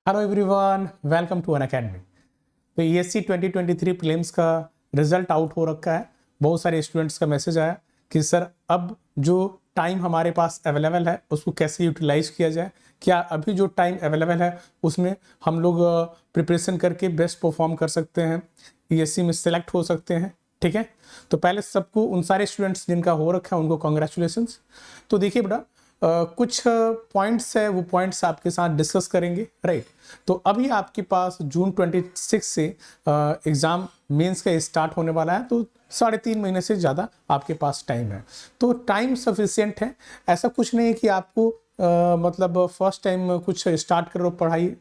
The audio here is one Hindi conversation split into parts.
Hello everyone, welcome to Unacademy. तो ईएससी 2023 प्रीलिम्स का रिजल्ट आउट हो रखा है। बहुत सारे स्टूडेंट्स का मैसेज आया कि सर अब जो टाइम हमारे पास अवेलेबल है उसको कैसे यूटिलाइज किया जाए। क्या अभी जो टाइम अवेलेबल है उसमें हम लोग प्रिपरेशन करके बेस्ट परफॉर्म कर सकते हैं, ईएससी में सेलेक्ट हो सकते हैं। ठीक है, तो पहले सबको, उन सारे स्टूडेंट्स जिनका हो रखा है उनको कॉन्ग्रेचुलेशंस। तो देखिए बेटा, कुछ पॉइंट्स है, वो पॉइंट्स आपके साथ डिस्कस करेंगे, राइट। तो अभी आपके पास जून 26 से एग्ज़ाम मेंस का स्टार्ट होने वाला है, तो 3.5 महीने से ज़्यादा आपके पास टाइम है। तो टाइम सफिशिएंट है, ऐसा कुछ नहीं है कि आपको मतलब फर्स्ट टाइम कुछ स्टार्ट करो पढ़ाई।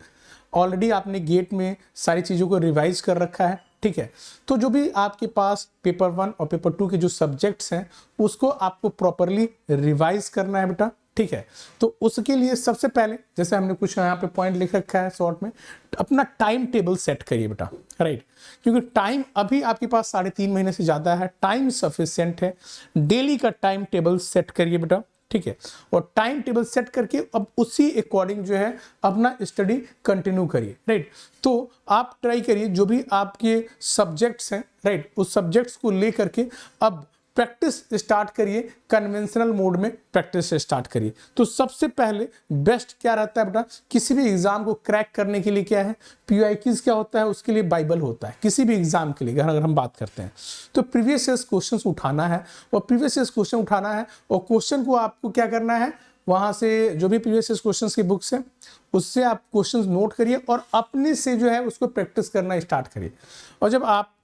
ऑलरेडी आपने गेट में सारी चीज़ों को रिवाइज कर रखा है, ठीक है। तो जो भी आपके पास पेपर 1 और पेपर 2 के जो सब्जेक्ट्स हैं उसको आपको प्रॉपरली रिवाइज करना है बेटा, ठीक है। तो उसके लिए सबसे पहले, जैसे हमने कुछ यहाँ पे पॉइंट लिख रखा है शॉर्ट में, अपना टाइम टेबल सेट करिए बेटा, राइट। क्योंकि टाइम अभी आपके पास 3.5 महीने से ज़्यादा है, टाइम सफिशिएंट है। डेली का टाइम टेबल सेट करिए बेटा, ठीक है। और टाइम टेबल सेट करके अब उसी अकॉर्डिंग जो है अपना स्टडी कंटिन्यू करिए, राइट। तो आप ट्राई करिए जो भी आपके सब्जेक्ट्स हैं, राइट, उस सब्जेक्ट्स को लेकर के अब प्रैक्टिस स्टार्ट करिए, कन्वेंशनल मोड में प्रैक्टिस स्टार्ट करिए। तो सबसे पहले बेस्ट क्या रहता है बेटा, किसी भी एग्जाम को क्रैक करने के लिए क्या है, पीवाईक्यूज क्या होता है, उसके लिए बाइबल होता है। किसी भी एग्जाम के लिए अगर हम बात करते हैं तो प्रीवियस ईयर क्वेश्चंस उठाना है, और प्रीवियस ईयर क्वेश्चन उठाना है, और क्वेश्चन को आपको क्या करना है, वहां से जो भी प्रीवियस ईयर क्वेश्चंस की बुक्स है उससे आप क्वेश्चंस नोट करिए और अपने से जो है उसको प्रैक्टिस करना स्टार्ट करिए। और जब आप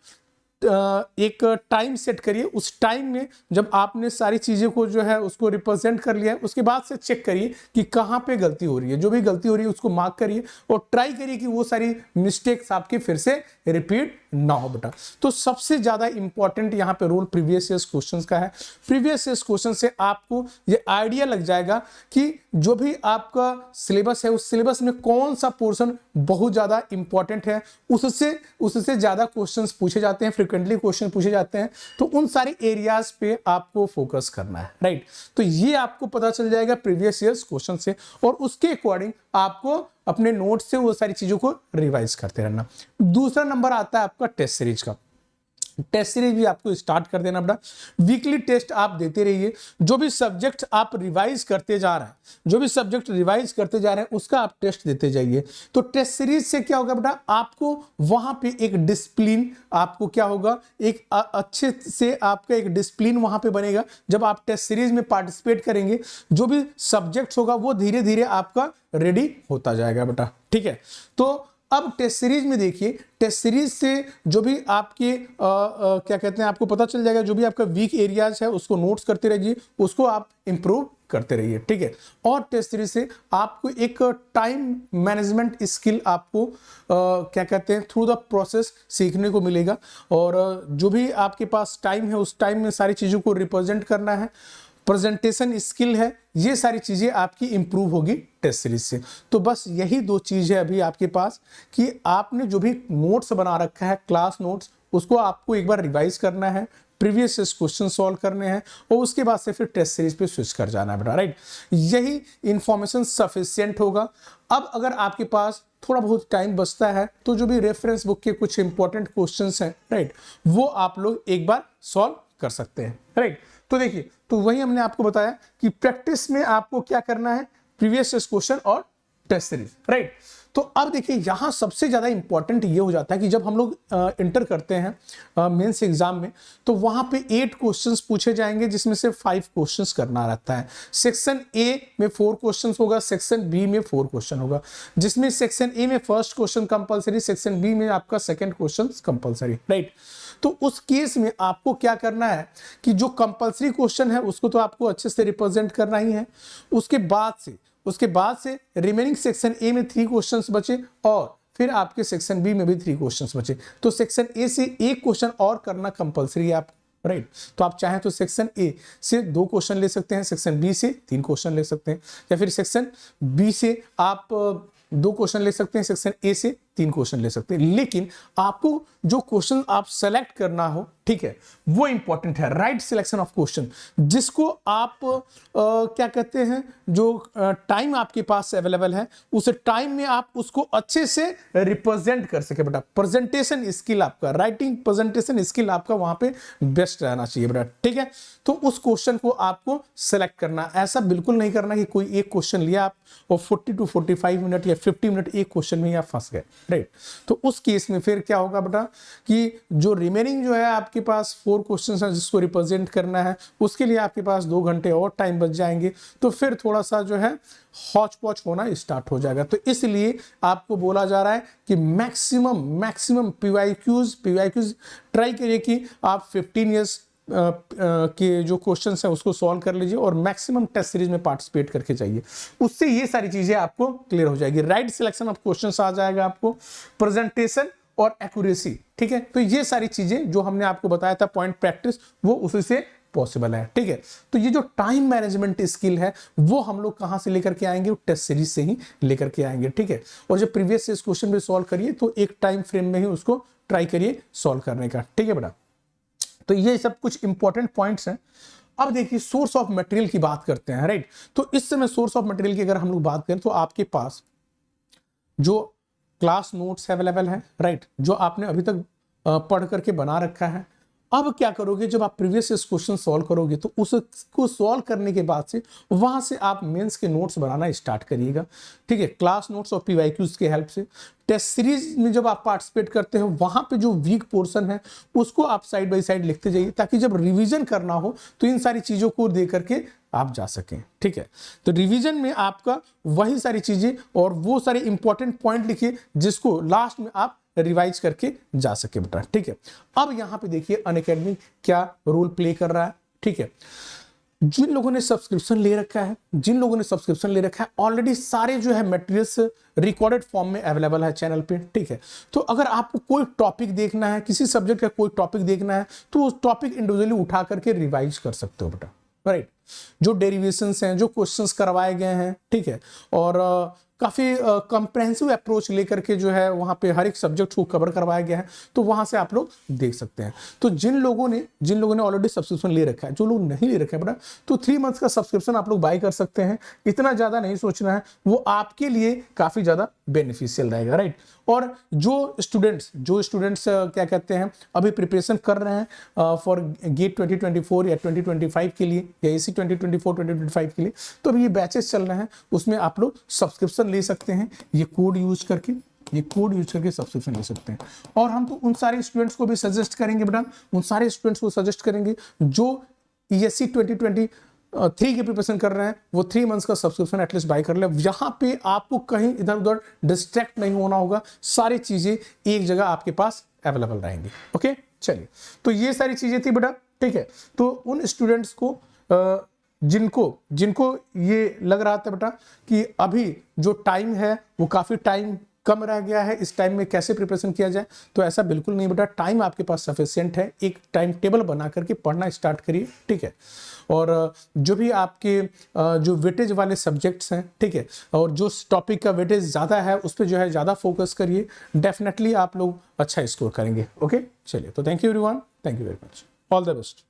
एक टाइम सेट करिए, उस टाइम में जब आपने सारी चीज़ों को जो है उसको रिप्रेजेंट कर लिया है, उसके बाद से चेक करिए कि कहाँ पे गलती हो रही है। जो भी गलती हो रही है उसको मार्क करिए और ट्राई करिए कि वो सारी मिस्टेक्स आपके फिर से रिपीट ना हो बेटा। तो सबसे ज़्यादा इंपॉर्टेंट यहाँ पे रोल प्रीवियस ईयर क्वेश्चंस का है। प्रीवियस ईयर क्वेश्चन से आपको ये आइडिया लग जाएगा कि जो भी आपका सिलेबस है उस सिलेबस में कौन सा पोर्शन बहुत ज़्यादा इंपॉर्टेंट है, उससे ज़्यादा क्वेश्चंस पूछे जाते हैं, फ्रिक्वेंटली क्वेश्चन पूछे जाते हैं। तो उन सारे एरियाज पे आपको फोकस करना है, राइट। तो ये आपको पता चल जाएगा प्रीवियस ईयर क्वेश्चन से, और उसके अकॉर्डिंग आपको अपने नोट्स से वो सारी चीजों को रिवाइज करते रहना। दूसरा नंबर आता है आपका टेस्ट सीरीज का। टेस्ट सीरीज भी आपको स्टार्ट कर देना बेटा। वीकली टेस्ट आप देते रहिए। जो भी सब्जेक्ट आप रिवाइज करते जा रहे हैं उसका आप टेस्ट देते जाइए। तो टेस्ट सीरीज से क्या होगा बेटा, आपको वहां पे एक डिसिप्लिन, आपको क्या होगा, एक अच्छे से आपका एक डिसिप्लिन वहां पे बनेगा। जब आप टेस्ट सीरीज में पार्टिसिपेट करेंगे, जो भी सब्जेक्ट्स होगा वो धीरे धीरे आपका रेडी होता जाएगा बेटा, ठीक है। तो अब टेस्ट सीरीज में देखिए, टेस्ट सीरीज से जो भी आपके क्या कहते हैं, आपको पता चल जाएगा जो भी आपका वीक एरियाज है उसको नोट्स करते रहिए, उसको आप इंप्रूव करते रहिए, ठीक है। और टेस्ट सीरीज से आपको एक टाइम मैनेजमेंट स्किल आपको क्या कहते हैं, थ्रू द प्रोसेस सीखने को मिलेगा। और जो भी आपके पास टाइम है उस टाइम में सारी चीज़ों को रिप्रेजेंट करना है, प्रेजेंटेशन स्किल है, ये सारी चीज़ें आपकी इंप्रूव होगी टेस्ट सीरीज से। तो बस यही 2 चीज़ है अभी आपके पास कि आपने जो भी नोट्स बना रखा है, क्लास नोट्स, उसको आपको एक बार रिवाइज करना है, प्रीवियस क्वेश्चन सॉल्व करने हैं, और उसके बाद से फिर टेस्ट सीरीज पे स्विच कर जाना है बेटा, राइट। यही इंफॉर्मेशन सफिशिएंट होगा। अब अगर आपके पास थोड़ा बहुत टाइम बचता है तो जो भी रेफरेंस बुक के कुछ इंपॉर्टेंट क्वेश्चंस हैं, राइट, वो आप लोग एक बार सॉल्व कर सकते हैं, राइट। तो देखिए, तो वही हमने आपको बताया कि प्रैक्टिस में आपको क्या करना है, प्रीवियस क्वेश्चन और टेस्ट सीरीज, राइट। तो अब देखिए, यहां सबसे ज्यादा इंपॉर्टेंट ये हो जाता है कि जब हम लोग इंटर करते हैं मेंस एग्जाम में, तो वहां पे 8 क्वेश्चंस पूछे जाएंगे, जिसमें से 5 क्वेश्चंस करना रहता है। सेक्शन ए में 4 क्वेश्चंस होगा, सेक्शन बी में 4 क्वेश्चन होगा, जिसमें सेक्शन ए में first question compulsory, section B में आपका सेकंड क्वेश्चन कंपलसरी, राइट। तो उस केस में आपको क्या करना है कि जो कंपलसरी क्वेश्चन है उसको तो आपको अच्छे से रिप्रेजेंट करना ही है। उसके बाद से रिमेनिंग सेक्शन ए में 3 क्वेश्चंस बचे, और फिर आपके सेक्शन बी में भी 3 क्वेश्चंस बचे। तो सेक्शन ए से एक क्वेश्चन और करना कंपलसरी है आप, राइट। तो आप चाहें तो सेक्शन ए से 2 क्वेश्चन ले सकते हैं, सेक्शन बी से 3 क्वेश्चन ले सकते हैं, या फिर सेक्शन बी से आप 2 क्वेश्चन ले सकते हैं, सेक्शन ए से 3 क्वेश्चन ले सकते हैं, लेकिन आपको जो क्वेश्चन आप सेलेक्ट करना हो, ठीक है, वो इंपॉर्टेंट है। राइट सिलेक्शन ऑफ क्वेश्चन, जिसको आप क्या कहते हैं, जो टाइम आपके पास अवेलेबल है उस टाइम में आप उसको अच्छे से रिप्रेजेंट कर सके बेटा। प्रेजेंटेशन स्किल आपका, राइटिंग प्रेजेंटेशन स्किल आपका वहां पे बेस्ट रहना चाहिए बेटा, ठीक है। तो उस क्वेश्चन को आपको सेलेक्ट करना, ऐसा बिल्कुल नहीं करना कि कोई एक क्वेश्चन लिया आप और 40 to 45 मिनट या 50 मिनट एक क्वेश्चन में आप फंस गए, राइट। तो उस केस में फिर क्या होगा बेटा कि जो रिमेनिंग जो है आपके पास 4 क्वेश्चंस हैं जिसको रिप्रेजेंट करना है, उसके लिए आपके पास 2 घंटे और टाइम बच जाएंगे। तो फिर थोड़ा सा जो है हौच पौच होना स्टार्ट हो जाएगा। तो इसलिए आपको बोला जा रहा है कि मैक्सिमम पीवाईक्यूज ट्राई करिए कि आप 15 ईयर्स के जो क्वेश्चंस हैं उसको सॉल्व कर लीजिए और मैक्सिमम टेस्ट सीरीज में पार्टिसिपेट करके जाइए। उससे ये सारी चीजें आपको क्लियर हो जाएगी। राइट सिलेक्शन ऑफ क्वेश्चंस आ जाएगा आपको, प्रेजेंटेशन और एक्यूरेसी, ठीक है। तो ये सारी चीजें जो हमने आपको बताया था पॉइंट प्रैक्टिस, वो उसी से पॉसिबल है, ठीक है। तो ये जो टाइम मैनेजमेंट स्किल है वो हम लोग कहां से लेकर के आएंगे, टेस्ट सीरीज से ही लेकर के आएंगे, ठीक है। और जब प्रीवियस इस क्वेश्चन भी सॉल्व करिए तो एक टाइम फ्रेम में ही उसको ट्राई करिए सॉल्व करने का, ठीक है बेटा। तो ये सब कुछ इंपॉर्टेंट पॉइंट्स हैं। अब देखिए सोर्स ऑफ मटेरियल की बात करते हैं, राइट। तो इस समय सोर्स ऑफ मटेरियल की अगर हम लोग बात करें तो आपके पास जो क्लास नोट्स अवेलेबल है, राइट, जो आपने अभी तक पढ़ करके बना रखा है। अब क्या करोगे, जब आप प्रीवियस क्वेश्चन सॉल्व करोगे तो उसको सॉल्व करने के बाद से वहां से आप मेंस के नोट्स बनाना स्टार्ट करिएगा, ठीक है, क्लास नोट्स और पीवाईक्यूज की हेल्प से। टेस्ट सीरीज में जब आप पार्टिसिपेट करते हो वहां पे जो वीक पोर्शन है उसको आप साइड बाय साइड लिखते जाइए, ताकि जब रिवीजन करना हो तो इन सारी चीजों को दे करके आप जा सकें, ठीक है। तो रिवीजन में आपका वही सारी चीजें और वो सारे इंपॉर्टेंट पॉइंट लिखिए जिसको लास्ट में आप रिवाइज करके जा सके बेटा, ठीक है। अब यहां पे देखिए अनअकैडमी क्या रोल प्ले कर रहा है, ठीक है। जिन लोगों ने सब्सक्रिप्शन ले रखा है, ऑलरेडी सारे जो है मटेरियल्स रिकॉर्डेड फॉर्म में अवेलेबल है चैनल पे, ठीक है। तो अगर आपको कोई टॉपिक देखना है, किसी सब्जेक्ट का कोई टॉपिक देखना है, तो उस टॉपिक इंडिविजुअली उठा करके रिवाइज कर सकते हो बेटा, राइट। जो डेरिवेशंस हैं, जो क्वेश्चंस करवाए गए हैं, ठीक है, और काफी कंप्रेहेंसिव अप्रोच लेकर के जो है वहां पे हर एक सब्जेक्ट को कवर करवाया गया है, तो वहां से आप लोग देख सकते हैं। तो जिन लोगों ने ऑलरेडी सब्सक्रिप्शन ले रखा है, जो लोग नहीं ले रखा है बेटा, तो 3 मंथ्स का सब्सक्रिप्शन आप लोग बाय कर सकते हैं। इतना ज्यादा नहीं सोचना है, वो आपके लिए काफी ज्यादा बेनिफिशियल रहेगा, राइट। और जो स्टूडेंट्स क्या कहते हैं अभी प्रिपरेशन कर रहे हैं फॉर गेट 2024 या 2025 के लिए या एसी 2024-2025 के लिए, तो अभी ये बैचेस चल रहे हैं, उसमें आप लोग सब्सक्रिप्शन ले सकते हैं। ये कोड यूज करके सब्सक्रिप्शन ले सकते हैं। और हम तो उन सारे स्टूडेंट्स को भी सजेस्ट करेंगे बेटा, जो ESC 2023 की प्रिपरेशन कर रहे हैं, वो 3 मंथ्स का सब्सक्रिप्शन एटलीस्ट बाय कर ले। यहां पे आपको कहीं इधर उधर डिस्ट्रैक्ट नहीं होना होगा, सारी चीजें एक जगह आपके पास अवेलेबल रहेंगी, ओके। चलिए, तो ये सारी चीजें थी बेटा, ठीक है। तो उन स्टूडेंट्स को जिनको ये लग रहा था बेटा कि अभी जो टाइम है वो काफी टाइम कम रह गया है, इस टाइम में कैसे प्रिपरेशन किया जाए, तो ऐसा बिल्कुल नहीं बेटा, टाइम आपके पास सफिशिएंट है। एक टाइम टेबल बना करके पढ़ना स्टार्ट करिए, ठीक है। और जो भी आपके जो वेटेज वाले सब्जेक्ट्स हैं, ठीक है, और जो टॉपिक का वेटेज ज़्यादा है उस पर जो है ज़्यादा फोकस करिए, डेफिनेटली आप लोग अच्छा स्कोर करेंगे, ओके। चलिए, तो thank you everyone, thank you very much, all the best.